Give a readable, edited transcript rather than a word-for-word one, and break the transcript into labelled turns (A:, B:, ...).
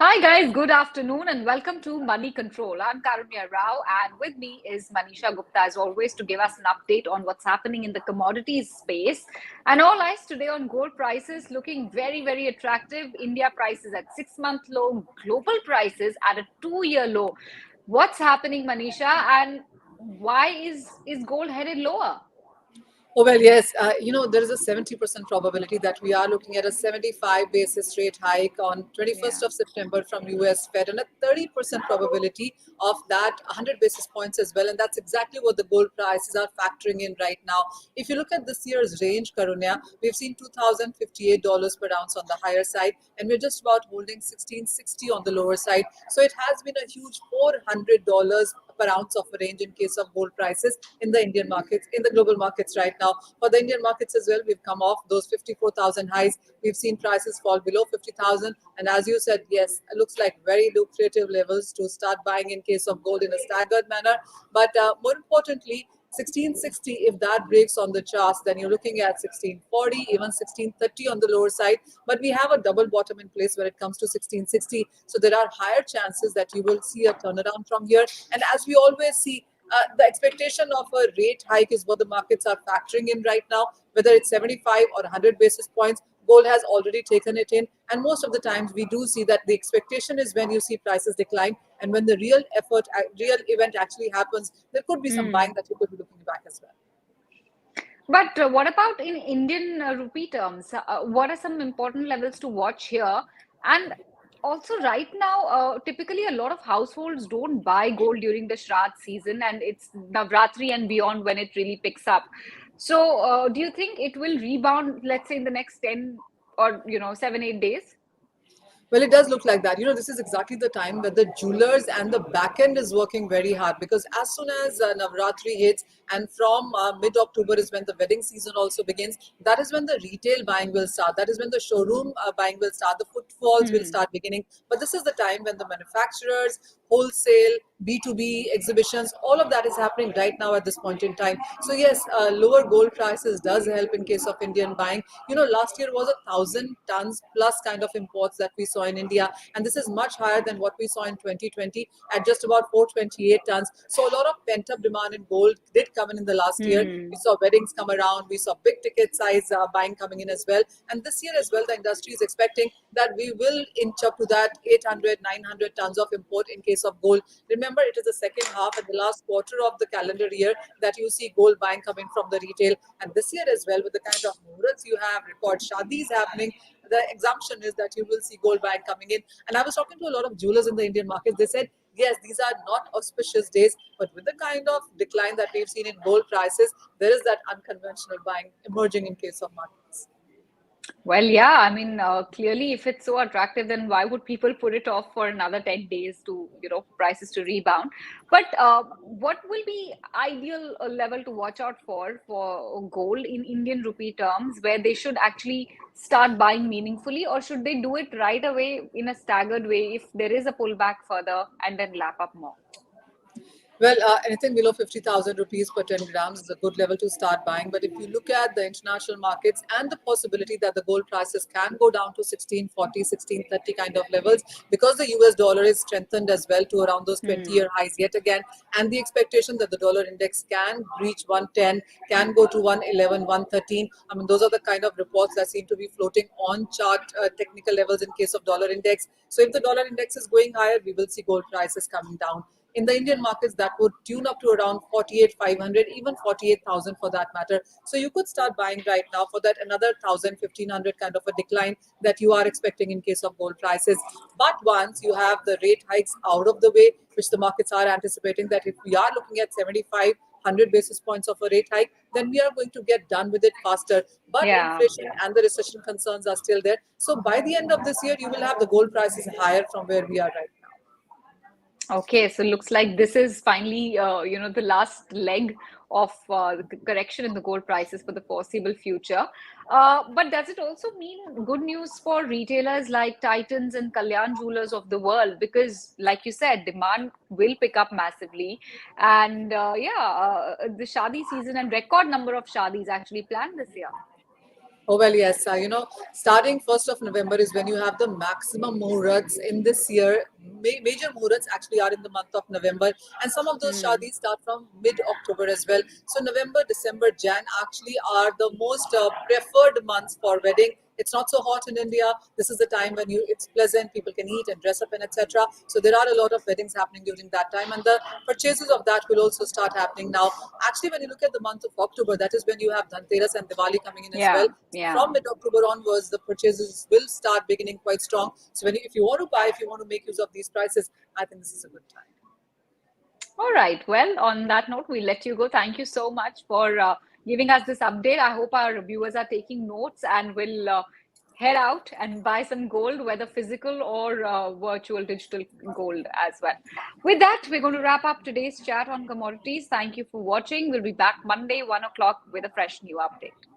A: Hi guys, good afternoon and welcome to Money Control. I'm Karunya Rao and with me is Manisha Gupta as always to give us an update on what's happening in the commodities space. And all eyes today on gold prices looking very attractive. India prices at 6-month low, global prices at a 2-year low. What's happening, Manisha, and why is gold headed lower?
B: Oh, well, yes. There is a 70% probability that we are looking at a 75 basis rate hike on 21st
A: Yeah.
B: of September from US Fed and a 30% probability of that 100 basis points as well. And that's exactly what the gold prices are factoring in right now. If you look at this year's range, Karunya, we've seen $2,058 per ounce on the higher side, and we're just about holding 1660 on the lower side. So it has been a huge $400 per ounce of a range in case of gold prices in the Indian markets, in the global markets right now. For the Indian markets as well, we've come off those 54,000 highs. We've seen prices fall below 50,000. And as you said, yes, it looks like very lucrative levels to start buying in case of gold in a staggered manner. But more importantly, 1660, if that breaks on the charts, then you're looking at 1640, even 1630 on the lower side. But we have a double bottom in place when it comes to 1660. So there are higher chances that you will see a turnaround from here. And as we always see, the expectation of a rate hike is what the markets are factoring in right now, whether it's 75 or 100 basis points. Gold has already taken it in, and most of the times we do see that the expectation is when you see prices decline, and when the real event actually happens, there could be some buying
A: Hmm.
B: that you could be looking back as well.
A: But what about in Indian rupee terms? What are some important levels to watch here? And also, right now, typically a lot of households don't buy gold during the Shraddh season, and it's Navratri and beyond when it really picks up. So, do you think it will rebound, let's say, in the next 10 or 7, 8 days?
B: Well, it does look like that. This is exactly the time where the jewelers and the back end is working very hard, because as soon as Navratri hits and from mid October is when the wedding season also begins. That is when the retail buying will start. That is when the showroom buying will start. The footfalls will
A: Hmm.
B: start beginning. But this is the time when the manufacturers, wholesale, B2B exhibitions, all of that is happening right now at this point in time. So yes, lower gold prices does help in case of Indian buying. Last year was 1,000 tons plus kind of imports that we saw in India, and this is much higher than what we saw in 2020 at just about 428 tons. So a lot of pent up demand in gold did come in the last year. We
A: Hmm.
B: saw weddings come around, we saw big ticket size buying coming in as well, and this year as well, the industry is expecting that we will inch up to that 800, 900 tons of import in case of gold. Remember, it is the second half and the last quarter of the calendar year that you see gold buying coming from the retail. And this year as well, with the kind of muhurats you have, record shadis happening, the assumption is that you will see gold buying coming in. And I was talking to a lot of jewelers in the Indian markets. They said, yes, these are not auspicious days, but with the kind of decline that we've seen in gold prices, there is that unconventional buying emerging in case of markets.
A: Well, yeah, I mean, clearly, if it's so attractive, then why would people put it off for another 10 days to, prices to rebound? But what will be ideal level to watch out for gold in Indian rupee terms, where they should actually start buying meaningfully, or should they do it right away in a staggered way if there is a pullback further and then lap up more?
B: Well, anything below 50,000 rupees per 10 grams is a good level to start buying. But if you look at the international markets and the possibility that the gold prices can go down to 1640, 1630 kind of levels, because the US dollar is strengthened as well to around those 20-year
A: Hmm.
B: highs yet again, and the expectation that the dollar index can reach 110, can go to 111, 113. I mean, those are the kind of reports that seem to be floating on chart technical levels in case of dollar index. So if the dollar index is going higher, we will see gold prices coming down. In the Indian markets, that would tune up to around 48,500, even 48,000 for that matter. So you could start buying right now for that another 1,000, 1,500 kind of a decline that you are expecting in case of gold prices. But once you have the rate hikes out of the way, which the markets are anticipating, that if we are looking at 75, 100 basis points of a rate hike, then we are going to get done with it faster. But
A: Yeah.
B: inflation and the recession concerns are still there. So by the end of this year, you will have the gold prices higher from where we are right now.
A: Okay, so looks like this is finally, the last leg of the correction in the gold prices for the foreseeable future. But does it also mean good news for retailers like Titans and Kalyan Jewelers of the world? Because, like you said, demand will pick up massively, and the Shadi season and record number of Shadis actually planned this year.
B: Oh, well, yes. Starting 1st of November is when you have the maximum muhurats in this year. Major muhurats actually are in the month of November, and some of those shadis start from mid-October as well. So November, December, Jan actually are the most preferred months for wedding. It's not so hot in India. This is the time when it's pleasant, people can eat and dress up and etc. So there are a lot of weddings happening during that time, and the purchases of that will also start happening now. Actually, when you look at the month of October, that is when you have Dhanteras and Diwali coming in as well.
A: Yeah,
B: So from
A: yeah.
B: mid-October onwards, the purchases will start beginning quite strong. So if you want to buy, if you want to make use of these prices, I think this is a good time.
A: All right. Well, on that note, we'll let you go. Thank you so much for giving us this update. I hope our viewers are taking notes and will head out and buy some gold, whether physical or virtual digital gold as well. With that, we're going to wrap up today's chat on commodities. Thank you for watching. We'll be back Monday, 1 o'clock with a fresh new update.